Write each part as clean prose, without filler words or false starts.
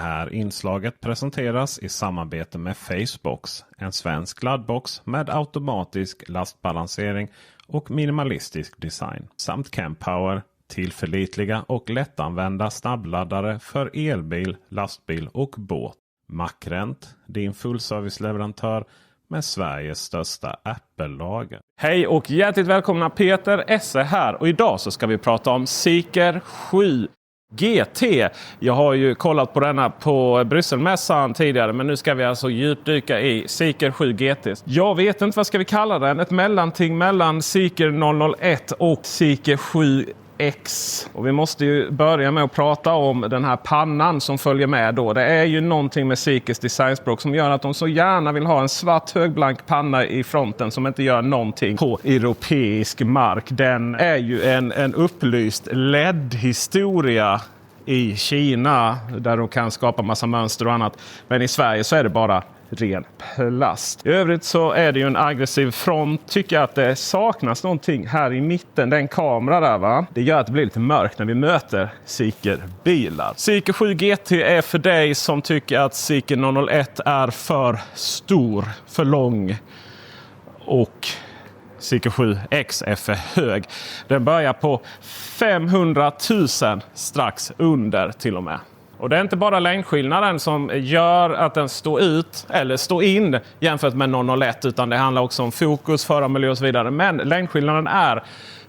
här inslaget presenteras i samarbete med Facebox, en svensk laddbox med automatisk lastbalansering och minimalistisk design. Samt Kempower, tillförlitliga och lättanvända snabbladdare för elbil, lastbil och båt. Macrent, din fullserviceleverantör med Sveriges största Apple-lager. Hej och hjärtligt välkomna, Peter Esse här. Och idag så ska vi prata om Zeekr 7 GT. Jag har ju kollat på denna på Brysselmässan tidigare, men nu ska vi alltså djupdyka i Zeekr 7 GT. Jag vet inte vad ska vi kalla den. Ett mellanting mellan Zeekr 001 och Zeekr 7 X. Och vi måste ju börja med att prata om den här pannan som följer med då. Det är ju någonting med Zeekrs designspråk som gör att de så gärna vill ha en svart högblank panna i fronten som inte gör någonting på europeisk mark. Den är ju en upplyst LED-historia i Kina där de kan skapa massa mönster och annat. Men i Sverige så är det bara ren plast. I övrigt så är det ju en aggressiv front. Tycker jag att det saknas någonting här i mitten. Den kamera där, va? Det gör att det blir lite mörkt när vi möter Zeekr-bilar. Zeekr 7 GT är för dig som tycker att Zeekr 001 är för stor, för lång och Zeekr 7 X är för hög. Den börjar på 500 000 strax under till och med. Och det är inte bara längdskillnaden som gör att den står ut eller står in jämfört med 001, utan det handlar också om fokus, förarmiljö och så vidare. Men längdskillnaden är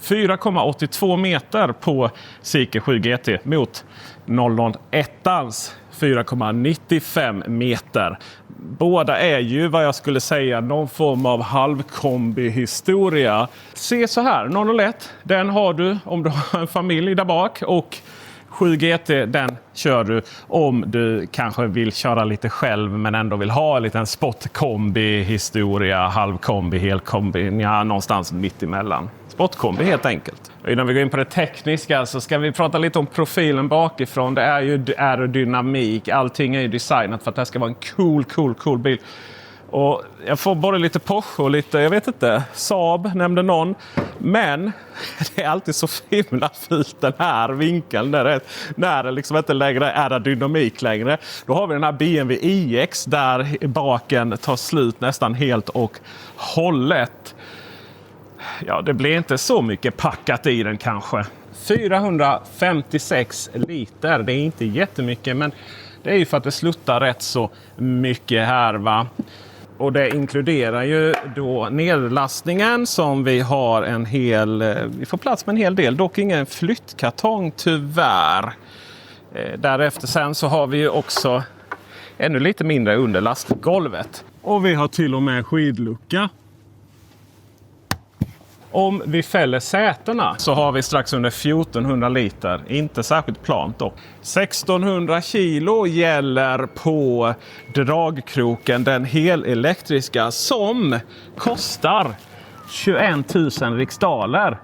4,82 meter på Zeekr 7 GT mot 001ans 4,95 meter. Båda är ju vad jag skulle säga någon form av halvkombi-historia. Se så här, 001 den har du om du har en familj där bak, och 7 GT den kör du om du kanske vill köra lite själv men ändå vill ha en liten sportkombi-historia, halvkombi, helkombi, någonstans mitt emellan. Sportkombi helt enkelt. Och innan vi går in på det tekniska så ska vi prata lite om profilen bakifrån. Det är ju aerodynamik, allting är ju designat för att det här ska vara en cool bil. Och jag får både lite Porsche och lite, jag vet inte, Saab nämnde någon. Men det är alltid så himla fult den här vinkeln när det liksom inte längre är aerodynamik längre. Då har vi den här BMW iX där baken tar slut nästan helt och hållet. Ja, det blir inte så mycket packat i den kanske. 456 liter, det är inte jättemycket, men det är ju för att det sluttar rätt så mycket här, va. Och det inkluderar ju då nedlastningen som vi har vi får plats med en hel del, dock ingen flyttkartong tyvärr. Därefter sen så har vi ju också ännu lite mindre under lastgolvet. Och vi har till och med skidlucka. Om vi fäller sätena så har vi strax under 1400 liter. Inte särskilt plant då. 1600 kilo gäller på dragkroken, den helelektriska, som kostar 21 000 riksdaler.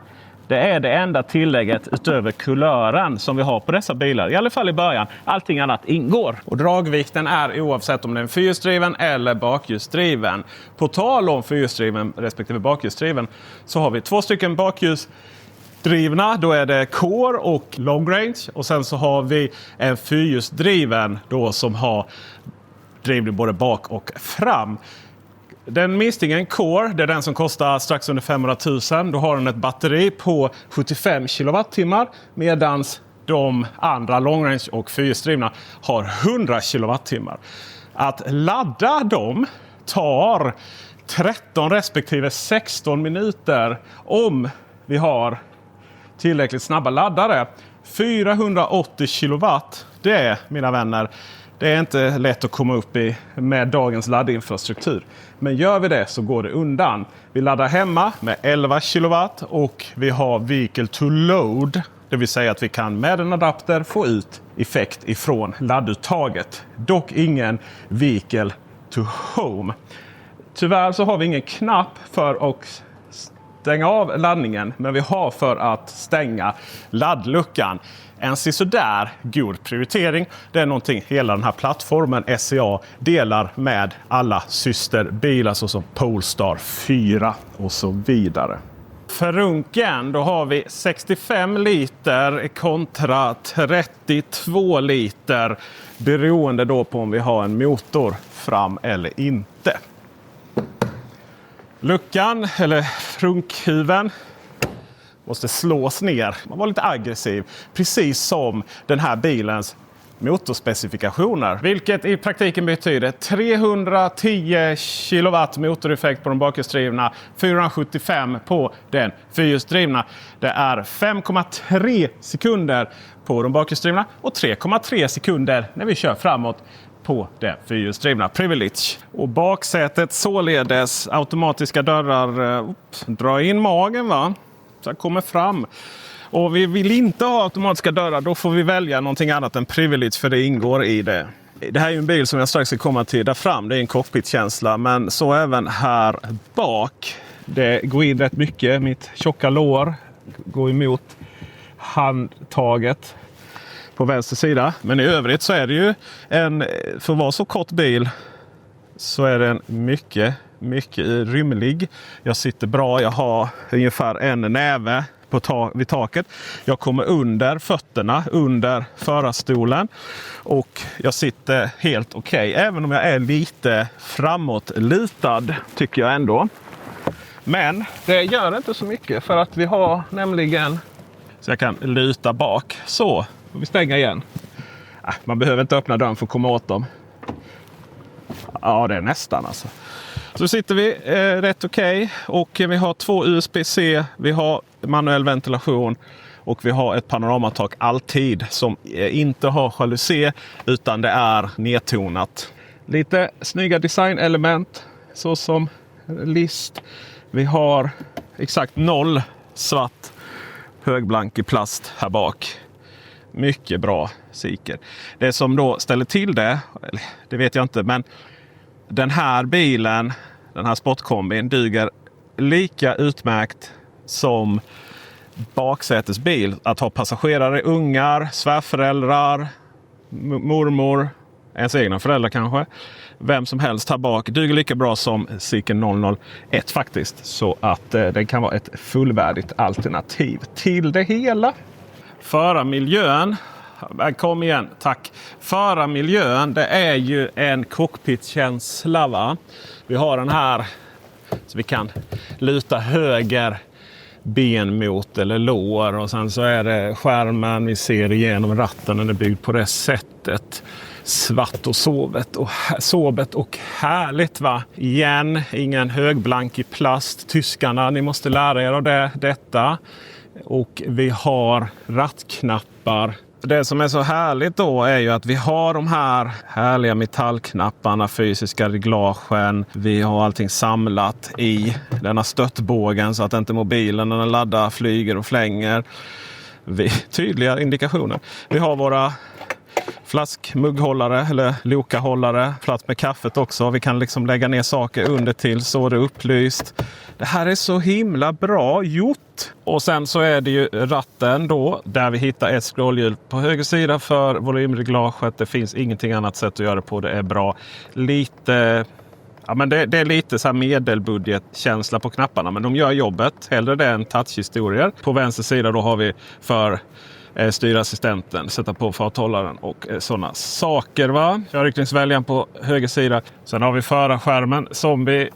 Det är det enda tillägget utöver kulören som vi har på dessa bilar. I alla fall i början. Allting annat ingår. Och dragvikten är oavsett om det är en fyrhjulsdriven eller bakhjulsdriven. På tal om fyrhjulsdriven respektive bakhjulsdriven så har vi 2 stycken bakhjulsdrivna. Då är det Core och Long Range. Och sen så har vi en fyrhjulsdriven då som har drivning både bak och fram. Den minstingen Core, det är den som kostar strax under 500 000. Då har den ett batteri på 75 kilowattimmar. Medan de andra long range och fyrhjulsdrivna har 100 kilowattimmar. Att ladda dem tar 13 respektive 16 minuter om vi har tillräckligt snabba laddare. 480 kilowatt, det är, mina vänner, det är inte lätt att komma upp i med dagens laddinfrastruktur. Men gör vi det så går det undan. Vi laddar hemma med 11 kilowatt och vi har vehicle to load. Det vill säga att vi kan med en adapter få ut effekt ifrån ladduttaget. Dock ingen vehicle to home. Tyvärr så har vi ingen knapp för att stänga av laddningen, men vi har för att stänga laddluckan. En sådär god prioritering. Det är någonting hela den här plattformen SCA delar med alla systerbilar såsom Polestar 4 och så vidare. Förunken, då har vi 65 liter kontra 32 liter. Beroende då på om vi har en motor fram eller inte. Luckan, eller frunkhuven, måste slås ner. Man var lite aggressiv. Precis som den här bilens motorspecifikationer. Vilket i praktiken betyder 310 kW motoreffekt på de bakhjulsdrivna, 475 på den fyrhjulsdrivna. Det är 5,3 sekunder på de bakhjulsdrivna och 3,3 sekunder när vi kör framåt på det fyrhjulsdrivna. Privilege. Och baksätet således automatiska dörrar. Dra in magen, va? Så kommer fram. Och vi vill inte ha automatiska dörrar, då får vi välja någonting annat än Privilege, för det ingår i det. Det här är ju en bil som jag strax ska komma till där fram. Det är en cockpitkänsla, men så även här bak. Det går in rätt mycket. Mitt tjocka lår går emot handtaget på vänster sida. Men i övrigt så är det ju för att vara så kort bil så är den mycket rymlig. Jag sitter bra, jag har ungefär en näve vid taket. Jag kommer under fötterna, under förarstolen, och jag sitter helt okej. Även om jag är lite framåtlutad tycker jag ändå. Men det gör inte så mycket, för att vi har nämligen så jag kan luta bak. Så, får vi stänga igen. Man behöver inte öppna dörren för att komma åt dem. Ja, det är nästan alltså. Så sitter vi rätt okej. Och vi har 2 USB-C, vi har manuell ventilation och vi har ett panoramatak alltid som inte har jalusi utan det är nedtonat. Lite snygga designelement så som list. Vi har exakt 0 svart högblank i plast här bak. Mycket bra siker. Det som då ställer till det vet jag inte, men den här bilen, den här sportkombin, duger lika utmärkt som baksätesbil. Att ha passagerare, ungar, svärföräldrar, mormor, ens egna föräldrar kanske. Vem som helst här bak duger lika bra som Zeekr 001 faktiskt. Så att den kan vara ett fullvärdigt alternativ till det hela. Förarmiljön. Kom igen, tack. Förarmiljön, det är ju en cockpitkänsla, va? Vi har den här så vi kan luta höger ben mot eller lår, och sen så är det skärmen vi ser igenom ratten. Den är byggd på det sättet. Svart och sobet och härligt, va? Igen, ingen högblank i plast. Tyskarna, ni måste lära er av detta. Och vi har rattknappar. Det som är så härligt då är ju att vi har de här härliga metallknapparna, fysiska reglagen. Vi har allting samlat i denna stöttbågen så att inte mobilen när den laddar flyger och flänger. Tydliga indikationer. Vi har våra flaskmugghållare eller lokahållare, plats med kaffet också. Vi kan liksom lägga ner saker under till så det är upplyst. Det här är så himla bra gjort. Och sen så är det ju ratten då, där vi hittar ett scrollhjul på höger sida för volymreglaget. Det finns ingenting annat sätt att göra det på. Det är bra. Lite... Ja, men det är lite så här medelbudgetkänsla på knapparna, men de gör jobbet. Hellre det än touchhistorier. På vänster sida då har vi för styrassistenten, sätta på farthållaren och sådana saker, va? Körriktningsväljaren på höger sida. Sen har vi förarskärmen som vi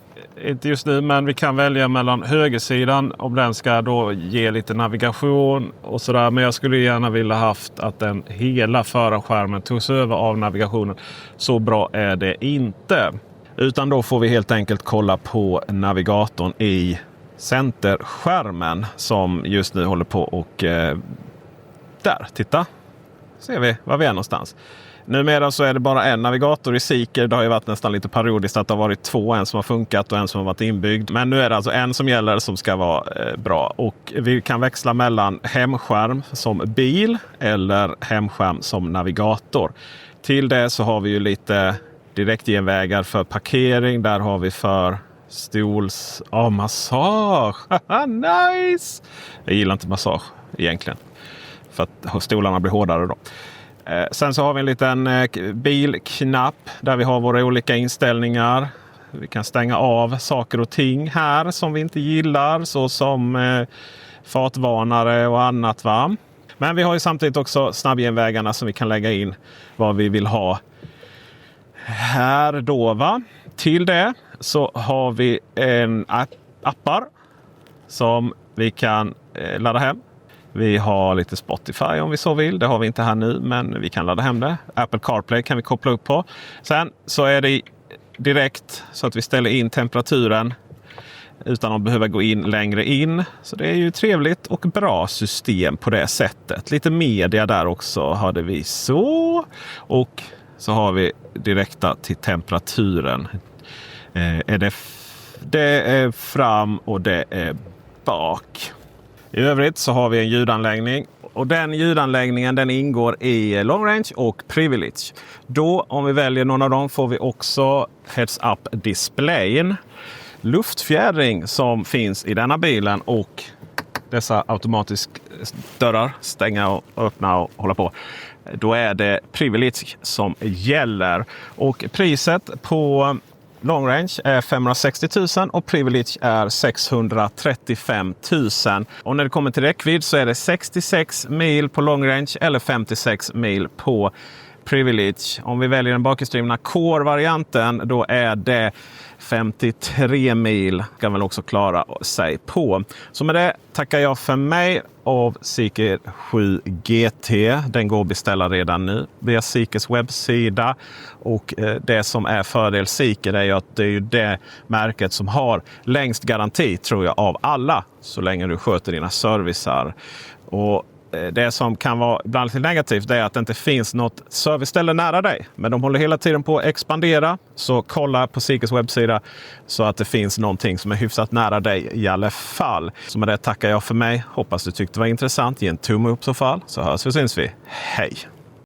inte just nu, men vi kan välja mellan högersidan om den ska då ge lite navigation och sådär. Men jag skulle gärna vilja haft att den hela förarskärmen togs över av navigationen. Så bra är det inte. Utan då får vi helt enkelt kolla på navigatorn i centerskärmen som just nu håller på och där, titta. Ser vi var vi är någonstans. Numera så är det bara en navigator i Zeekr. Det har ju varit nästan lite parodiskt att det har varit 2. En som har funkat och en som har varit inbyggd. Men nu är det alltså en som gäller som ska vara bra. Och vi kan växla mellan hemskärm som bil eller hemskärm som navigator. Till det så har vi ju lite direktgenvägar för parkering. Där har vi för massage. Nice! Jag gillar inte massage egentligen. För att stolarna blir hårdare då. Sen så har vi en liten bilknapp där vi har våra olika inställningar. Vi kan stänga av saker och ting här som vi inte gillar, så som fartvarnare och annat, va? Men vi har ju samtidigt också snabbgenvägarna som vi kan lägga in vad vi vill ha här då, va? Till det så har vi en appar som vi kan ladda hem. Vi har lite Spotify om vi så vill. Det har vi inte här nu, men vi kan ladda hem det. Apple CarPlay kan vi koppla upp på. Sen så är det direkt så att vi ställer in temperaturen utan att behöva gå in längre in. Så det är ju trevligt och bra system på det sättet. Lite media där också hade vi så. Och så har vi direkta till temperaturen. Det är fram och det är bak. I övrigt så har vi en ljudanläggning. Och den ljudanläggningen den ingår i long range och privilege. Då om vi väljer någon av dem får vi också heads-up displayen. Luftfjädring som finns i denna bilen och dessa automatiska dörrar, stänga och öppna och hålla på. Då är det privilege som gäller. Och priset på long range är 560 000 och privilege är 635 000. Och när det kommer till räckvidd så är det 66 mil på long range eller 56 mil på privilege. Om vi väljer den bakhjulsdrivna Core-varianten då är det 53 mil. Kan väl också klara sig på. Så med det tackar jag för mig av Zeekr 7 GT. Den går att beställa redan nu via Zeekrs webbsida. Och det som är fördel Zeekr är ju att det är ju det märket som har längst garanti tror jag av alla. Så länge du sköter dina servicer. Och det som kan vara ibland lite negativt är att det inte finns något serviceställe nära dig. Men de håller hela tiden på att expandera. Så kolla på Zeekrs webbsida så att det finns någonting som är hyfsat nära dig i alla fall. Så med det tackar jag för mig. Hoppas du tyckte det var intressant. Ge en tumme upp så fall. Så hörs vi och syns vi. Hej!